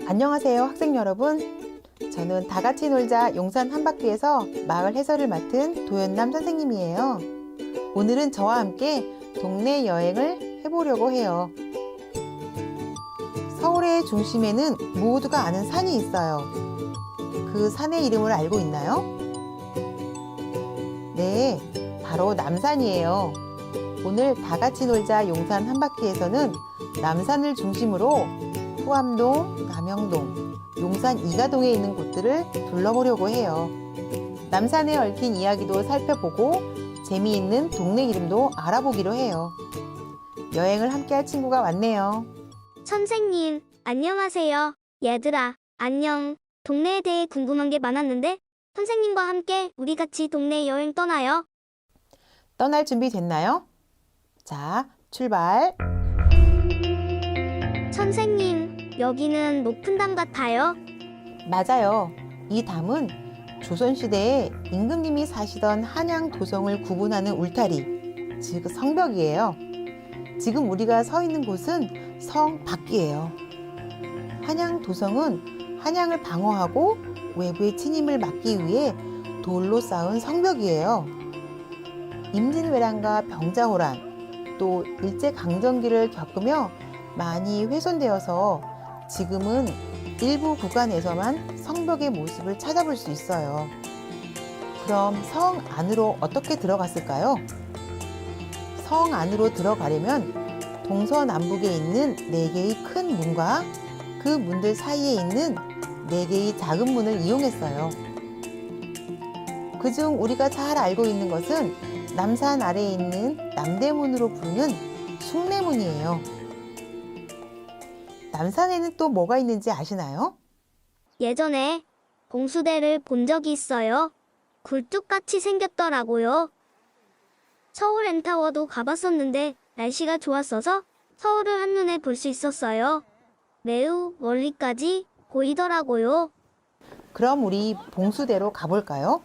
안녕하세요, 학생 여러분. 저는 다같이 놀자 용산 한바퀴에서 마을 해설을 맡은 도연남 선생님이에요. 오늘은 저와 함께 동네 여행을 해보려고 해요. 서울의 중심에는 모두가 아는 산이 있어요. 그 산의 이름을 알고 있나요? 네, 바로 남산이에요. 오늘 다같이 놀자 용산 한바퀴에서는 남산을 중심으로 후암동, 남영동, 용산 이가동에 있는 곳들을 둘러보려고 해요. 남산에 얽힌 이야기도 살펴보고 재미있는 동네 이름도 알아보기로 해요. 여행을 함께할 친구가 왔네요. 선생님, 안녕하세요. 얘들아, 안녕. 동네에 대해 궁금한 게 많았는데 선생님과 함께 우리 같이 동네 여행 떠나요. 떠날 준비 됐나요? 자, 출발! 선생님, 여기는 높은 담 같아요. 맞아요. 이 담은 조선시대에 임금님이 사시던 한양 도성을 구분하는 울타리, 즉 성벽이에요. 지금 우리가 서 있는 곳은 성 밖이에요. 한양 도성은 한양을 방어하고 외부의 침입을 막기 위해 돌로 쌓은 성벽이에요. 임진왜란과 병자호란, 또 일제강점기를 겪으며 많이 훼손되어서 지금은 일부 구간에서만 성벽의 모습을 찾아볼 수 있어요. 그럼 성 안으로 어떻게 들어갔을까요? 성 안으로 들어가려면 동서남북에 있는 4개의 큰 문과 그 문들 사이에 있는 4개의 작은 문을 이용했어요. 그중 우리가 잘 알고 있는 것은 남산 아래에 있는 남대문으로 부르는 숭례문이에요. 남산에는 또 뭐가 있는지 아시나요? 예전에 봉수대를 본 적이 있어요. 굴뚝같이 생겼더라고요. 서울 N타워도 가봤었는데 날씨가 좋았어서 서울을 한눈에 볼 수 있었어요. 매우 멀리까지 보이더라고요. 그럼 우리 봉수대로 가볼까요?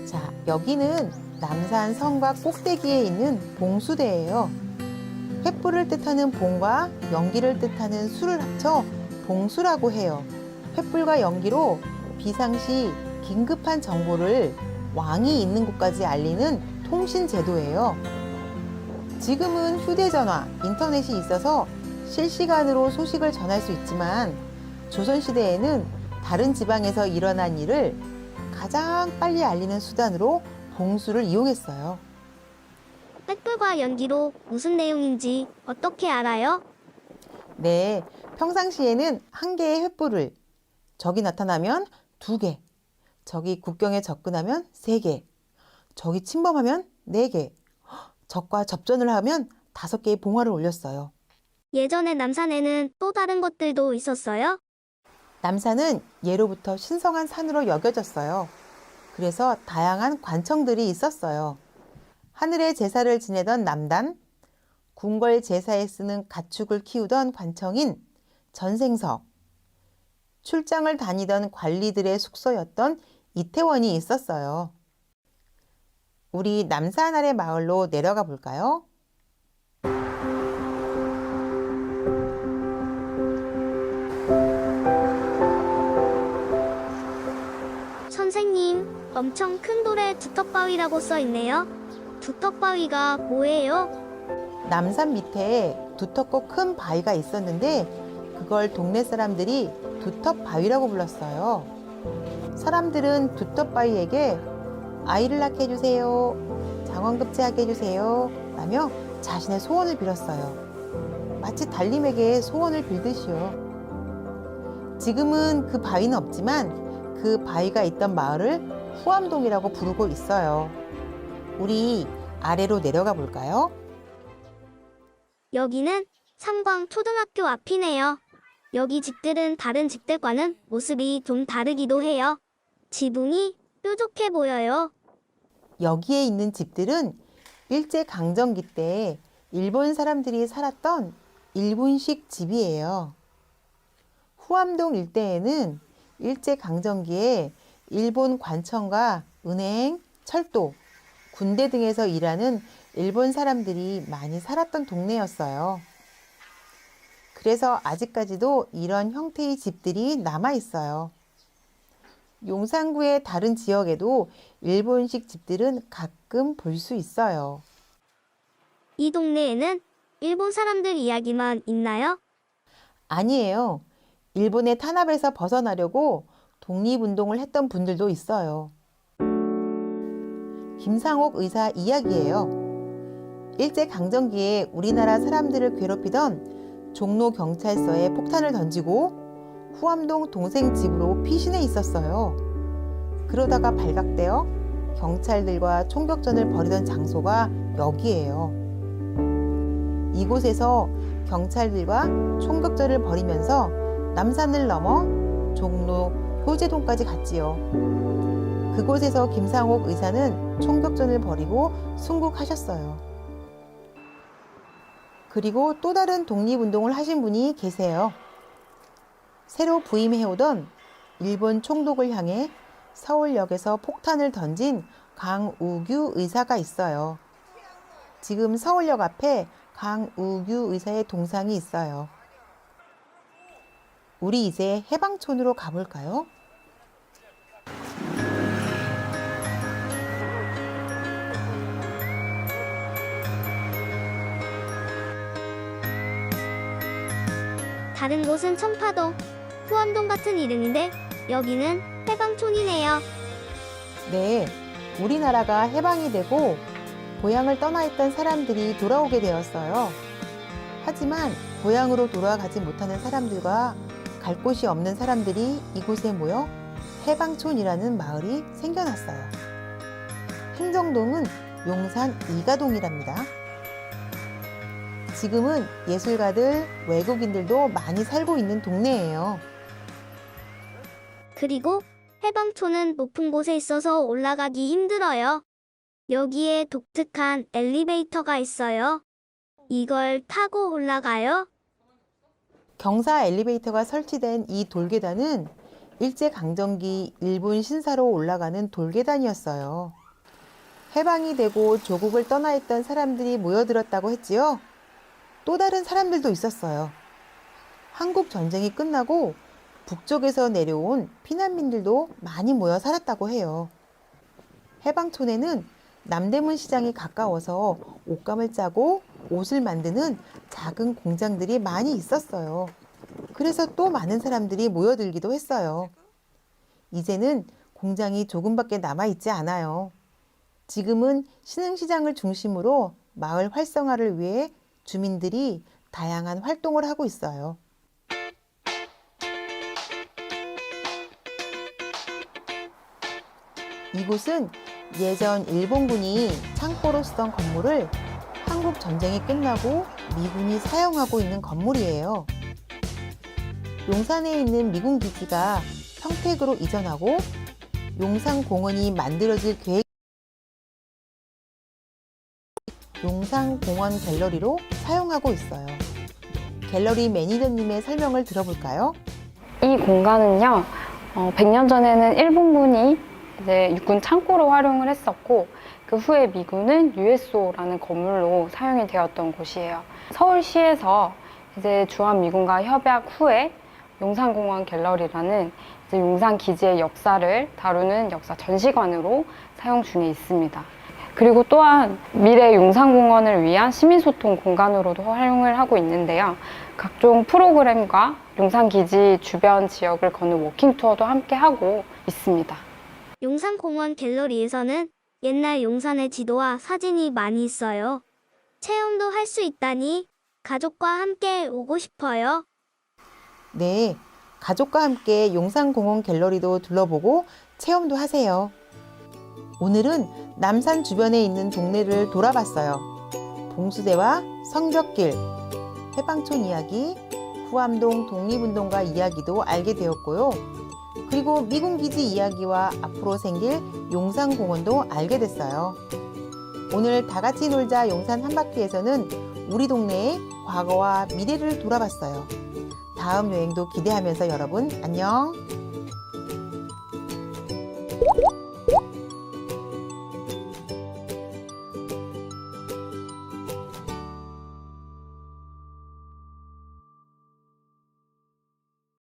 자, 여기는 남산 성곽 꼭대기에 있는 봉수대예요. 횃불을 뜻하는 봉과 연기를 뜻하는 수를 합쳐 봉수라고 해요. 횃불과 연기로 비상시 긴급한 정보를 왕이 있는 곳까지 알리는 통신 제도예요. 지금은 휴대전화, 인터넷이 있어서 실시간으로 소식을 전할 수 있지만 조선시대에는 다른 지방에서 일어난 일을 가장 빨리 알리는 수단으로 봉수를 이용했어요. 횃불과 연기로 무슨 내용인지 어떻게 알아요? 네, 평상시에는 1개의 횃불을, 적이 나타나면 2개, 적이 국경에 접근하면 3개, 적이 침범하면 4개, 적과 접전을 하면 5개의 봉화를 올렸어요. 예전에 남산에는 또 다른 것들도 있었어요? 남산은 예로부터 신성한 산으로 여겨졌어요. 그래서 다양한 관청들이 있었어요. 하늘의 제사를 지내던 남단, 궁궐 제사에 쓰는 가축을 키우던 관청인 전생석, 출장을 다니던 관리들의 숙소였던 이태원이 있었어요. 우리 남산 아래 마을로 내려가 볼까요? 선생님, 엄청 큰 돌에 두턱바위라고 써 있네요. 두턱바위가 뭐예요? 남산 밑에 두텁고 큰 바위가 있었는데 그걸 동네 사람들이 두텁바위라고 불렀어요. 사람들은 두텁바위에게 아이를 낳게 해주세요, 장원급제하게 해주세요 라며 자신의 소원을 빌었어요. 마치 달님에게 소원을 빌듯이요. 지금은 그 바위는 없지만 그 바위가 있던 마을을 후암동이라고 부르고 있어요. 우리 아래로 내려가 볼까요? 여기는 삼광초등학교 앞이네요. 여기 집들은 다른 집들과는 모습이 좀 다르기도 해요. 지붕이 뾰족해 보여요. 여기에 있는 집들은 일제강점기 때 일본 사람들이 살았던 일본식 집이에요. 후암동 일대에는 일제강점기에 일본 관청과 은행, 철도, 군대 등에서 일하는 일본 사람들이 많이 살았던 동네였어요. 그래서 아직까지도 이런 형태의 집들이 남아 있어요. 용산구의 다른 지역에도 일본식 집들은 가끔 볼 수 있어요. 이 동네에는 일본 사람들 이야기만 있나요? 아니에요. 일본의 탄압에서 벗어나려고 독립운동을 했던 분들도 있어요. 김상옥 의사 이야기예요. 일제강점기에 우리나라 사람들을 괴롭히던 종로 경찰서에 폭탄을 던지고 후암동 동생 집으로 피신해 있었어요. 그러다가 발각되어 경찰들과 총격전을 벌이던 장소가 여기예요. 이곳에서 경찰들과 총격전을 벌이면서 남산을 넘어 종로 효제동까지 갔지요. 그곳에서 김상옥 의사는 총격전을 벌이고 순국하셨어요. 그리고 또 다른 독립운동을 하신 분이 계세요. 새로 부임해오던 일본 총독을 향해 서울역에서 폭탄을 던진 강우규 의사가 있어요. 지금 서울역 앞에 강우규 의사의 동상이 있어요. 우리 이제 해방촌으로 가볼까요? 다른 곳은 청파동, 후암동 같은 이름인데 여기는 해방촌이네요. 네, 우리나라가 해방이 되고 고향을 떠나 있던 사람들이 돌아오게 되었어요. 하지만 고향으로 돌아가지 못하는 사람들과 갈 곳이 없는 사람들이 이곳에 모여 해방촌이라는 마을이 생겨났어요. 행정동은 용산 이가동이랍니다. 지금은 예술가들, 외국인들도 많이 살고 있는 동네예요. 그리고 해방촌은 높은 곳에 있어서 올라가기 힘들어요. 여기에 독특한 엘리베이터가 있어요. 이걸 타고 올라가요? 경사 엘리베이터가 설치된 이 돌계단은 일제강점기 일본 신사로 올라가는 돌계단이었어요. 해방이 되고 조국을 떠나 있던 사람들이 모여들었다고 했지요. 또 다른 사람들도 있었어요. 한국 전쟁이 끝나고 북쪽에서 내려온 피난민들도 많이 모여 살았다고 해요. 해방촌에는 남대문 시장이 가까워서 옷감을 짜고 옷을 만드는 작은 공장들이 많이 있었어요. 그래서 또 많은 사람들이 모여들기도 했어요. 이제는 공장이 조금밖에 남아있지 않아요. 지금은 신흥시장을 중심으로 마을 활성화를 위해 주민들이 다양한 활동을 하고 있어요. 이곳은 예전 일본군이 창고로 쓰던 건물을 한국 전쟁이 끝나고 미군이 사용하고 있는 건물이에요. 용산에 있는 미군 기지가 평택으로 이전하고 용산공원이 만들어질 계획 용산공원 갤러리로 사용하고 있어요. 갤러리 매니저님의 설명을 들어볼까요? 이 공간은요, 100년 전에는 일본군이 이제 육군 창고로 활용을 했었고, 그 후에 미군은 USO라는 건물로 사용이 되었던 곳이에요. 서울시에서 이제 주한미군과 협약 후에 용산공원 갤러리라는 이제 용산 기지의 역사를 다루는 역사 전시관으로 사용 중에 있습니다. 그리고 또한 미래 용산공원을 위한 시민소통 공간으로도 활용을 하고 있는데요. 각종 프로그램과 용산기지 주변 지역을 걷는 워킹투어도 함께 하고 있습니다. 용산공원 갤러리에서는 옛날 용산의 지도와 사진이 많이 있어요. 체험도 할 수 있다니 가족과 함께 오고 싶어요. 네, 가족과 함께 용산공원 갤러리도 둘러보고 체험도 하세요. 오늘은 남산 주변에 있는 동네를 돌아봤어요. 봉수대와 성벽길, 해방촌 이야기, 후암동 독립운동가 이야기도 알게 되었고요. 그리고 미군기지 이야기와 앞으로 생길 용산공원도 알게 됐어요. 오늘 다같이 놀자 용산 한바퀴에서는 우리 동네의 과거와 미래를 돌아봤어요. 다음 여행도 기대하면서 여러분 안녕!